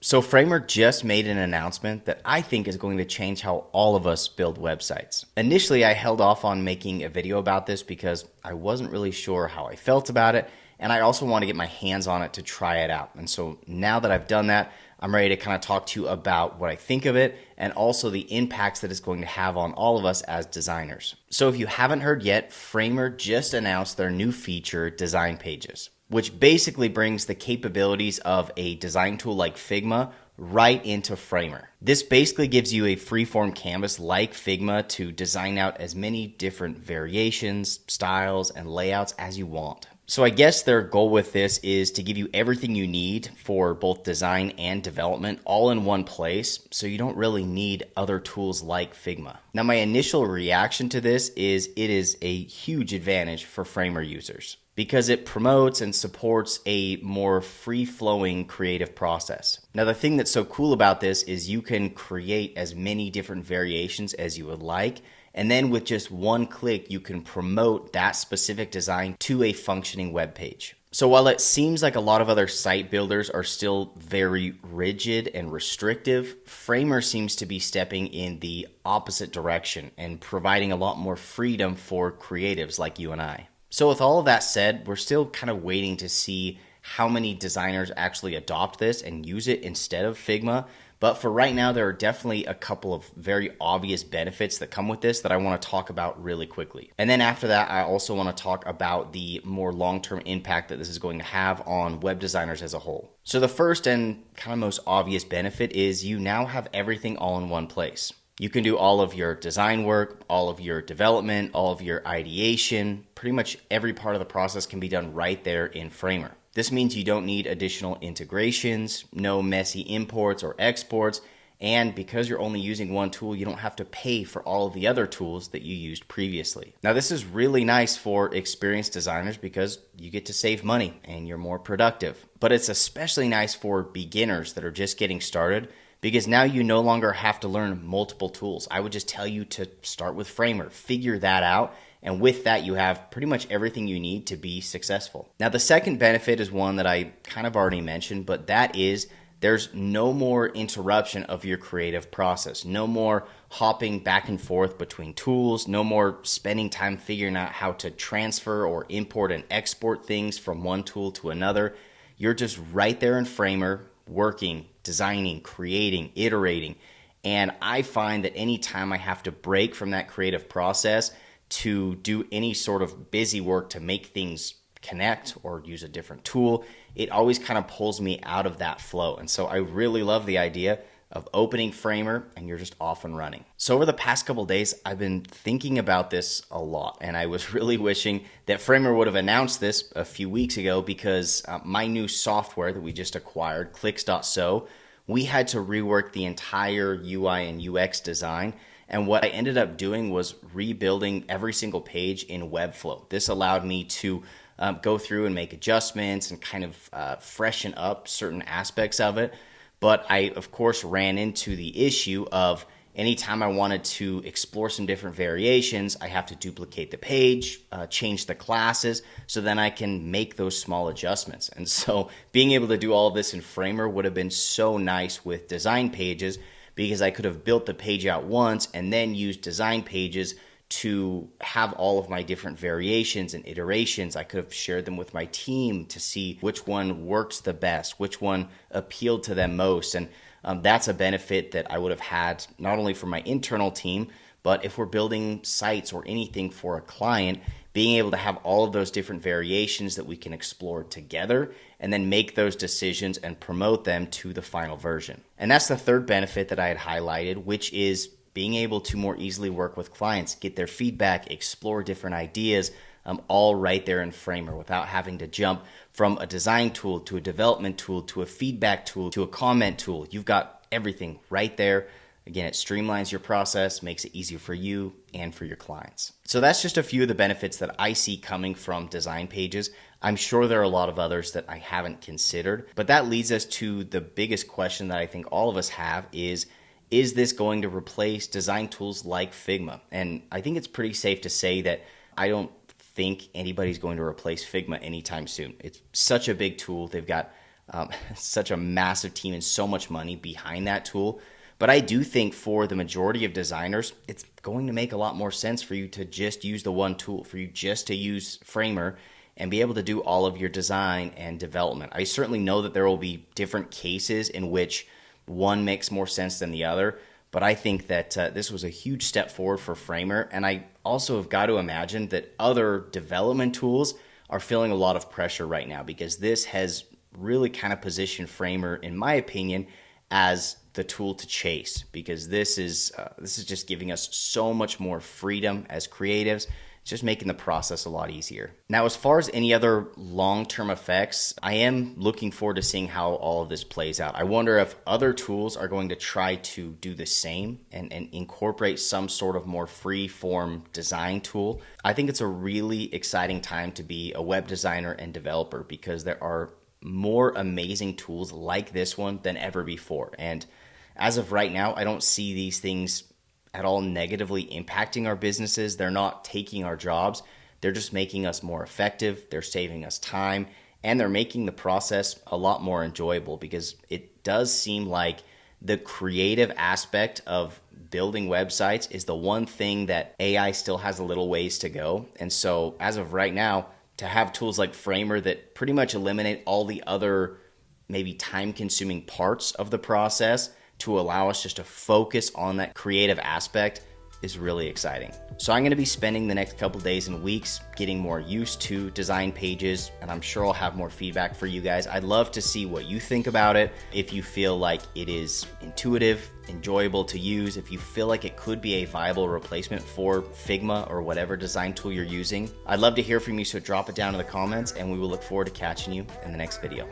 So Framer just made an announcement that I think is going to change how all of us build websites. Initially, I held off on making a video about this because I wasn't really sure how I felt about it, and I also want to get my hands on it to try it out. And so now that I've done that, I'm ready to kind of talk to you about what I think of it and also the impacts that it's going to have on all of us as designers. So if you haven't heard yet, Framer just announced their new feature, Design Pages, which basically brings the capabilities of a design tool like Figma right into Framer. This basically gives you a freeform canvas like Figma to design out as many different variations, styles, and layouts as you want. So I guess their goal with this is to give you everything you need for both design and development all in one place, so you don't really need other tools like Figma. Now, my initial reaction to this is it is a huge advantage for Framer users, because it promotes and supports a more free-flowing creative process. Now, the thing that's so cool about this is you can create as many different variations as you would like, and then with just one click, you can promote that specific design to a functioning web page. So while it seems like a lot of other site builders are still very rigid and restrictive, Framer seems to be stepping in the opposite direction and providing a lot more freedom for creatives like you and I. So with all of that said, we're still kind of waiting to see how many designers actually adopt this and use it instead of Figma. But for right now, there are definitely a couple of very obvious benefits that come with this that I want to talk about really quickly. And then after that, I also want to talk about the more long-term impact that this is going to have on web designers as a whole. So the first and kind of most obvious benefit is you now have everything all in one place. You can do all of your design work, all of your development, all of your ideation. Pretty much every part of the process can be done right there in Framer. This means you don't need additional integrations, no messy imports or exports, and because you're only using one tool, you don't have to pay for all of the other tools that you used previously. Now, this is really nice for experienced designers because you get to save money and you're more productive. But it's especially nice for beginners that are just getting started, because now you no longer have to learn multiple tools. I would just tell you to start with Framer, figure that out, and with that you have pretty much everything you need to be successful. Now the second benefit is one that I kind of already mentioned, but that is there's no more interruption of your creative process, no more hopping back and forth between tools, no more spending time figuring out how to transfer or import and export things from one tool to another. You're just right there in Framer, working, designing, creating, iterating. And I find that anytime I have to break from that creative process to do any sort of busy work to make things connect or use a different tool, it always kind of pulls me out of that flow. And so I really love the idea of opening Framer and you're just off and running. So over the past couple days, I've been thinking about this a lot, and I was really wishing that Framer would have announced this a few weeks ago, because my new software that we just acquired, Clicks.so, we had to rework the entire UI and UX design. And what I ended up doing was rebuilding every single page in Webflow. This allowed me to go through and make adjustments and kind of freshen up certain aspects of it. But I, of course, ran into the issue of anytime I wanted to explore some different variations, I have to duplicate the page, change the classes, so then I can make those small adjustments. And so being able to do all of this in Framer would have been so nice with Design Pages, because I could have built the page out once and then used Design Pages to have all of my different variations and iterations. I could have shared them with my team to see which one works the best, which one appealed to them most. And that's a benefit that I would have had not only for my internal team, but if we're building sites or anything for a client, being able to have all of those different variations that we can explore together and then make those decisions and promote them to the final version. And that's the third benefit that I had highlighted, which is being able to more easily work with clients, get their feedback, explore different ideas, all right there in Framer without having to jump from a design tool to a development tool to a feedback tool to a comment tool. You've got everything right there. Again, it streamlines your process, makes it easier for you and for your clients. So that's just a few of the benefits that I see coming from Design Pages. I'm sure there are a lot of others that I haven't considered, but that leads us to the biggest question that I think all of us have is this going to replace design tools like Figma? And I think it's pretty safe to say that I don't think anybody's going to replace Figma anytime soon. It's such a big tool. They've got such a massive team and so much money behind that tool. But I do think for the majority of designers, it's going to make a lot more sense for you to just use the one tool, for you just to use Framer and be able to do all of your design and development. I certainly know that there will be different cases in which one makes more sense than the other, but I think that this was a huge step forward for Framer. And I also have got to imagine that other development tools are feeling a lot of pressure right now, because this has really kind of positioned Framer, in my opinion, as the tool to chase, because this is just giving us so much more freedom as creatives. It's just making the process a lot easier. Now, as far as any other long-term effects, I am looking forward to seeing how all of this plays out. I wonder if other tools are going to try to do the same and incorporate some sort of more free-form design tool. I think it's a really exciting time to be a web designer and developer, because there are more amazing tools like this one than ever before. And as of right now, I don't see these things at all negatively impacting our businesses. They're not taking our jobs. They're just making us more effective. They're saving us time, and they're making the process a lot more enjoyable, because it does seem like the creative aspect of building websites is the one thing that AI still has a little ways to go. And so as of right now, to have tools like Framer that pretty much eliminate all the other maybe time-consuming parts of the process to allow us just to focus on that creative aspect is really exciting. So I'm going to be spending the next couple days and weeks getting more used to design pages, and I'm sure I'll have more feedback for you guys. I'd love to see what you think about it. If you feel like it is intuitive, enjoyable to use, if you feel like it could be a viable replacement for Figma or whatever design tool you're using, I'd love to hear from you, so drop it down in the comments, and we will look forward to catching you in the next video.